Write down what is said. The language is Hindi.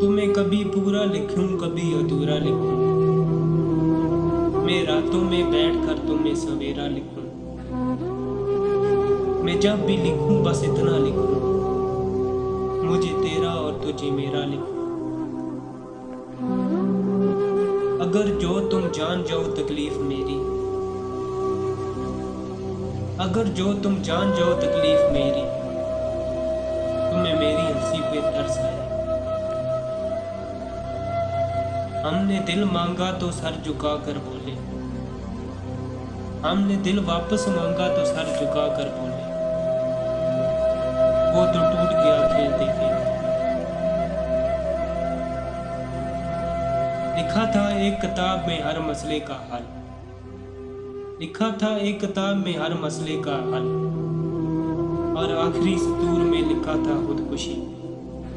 तुम्हें कभी पूरा लिखूं कभी अधूरा लिखूं, मैं रातों में बैठकर तुम्हें सवेरा लिखूं। मैं जब भी लिखूं बस इतना लिखूं, मुझे तेरा और तुझे मेरा लिखूं। अगर जो तुम जान जाओ तकलीफ मेरी, अगर जो तुम जान जाओ तकलीफ मेरी, तुम्हें मेरी हंसी पे तरस आए। हमने दिल मांगा तो सर झुका कर बोले, हमने दिल वापस मांगा तो सर झुका कर बोले, वो तो टूट गया खेलते खेलते। लिखा था एक किताब में हर मसले का हल, लिखा था एक किताब में हर मसले का हल, और आखिरी सतूर में लिखा था खुदकुशी।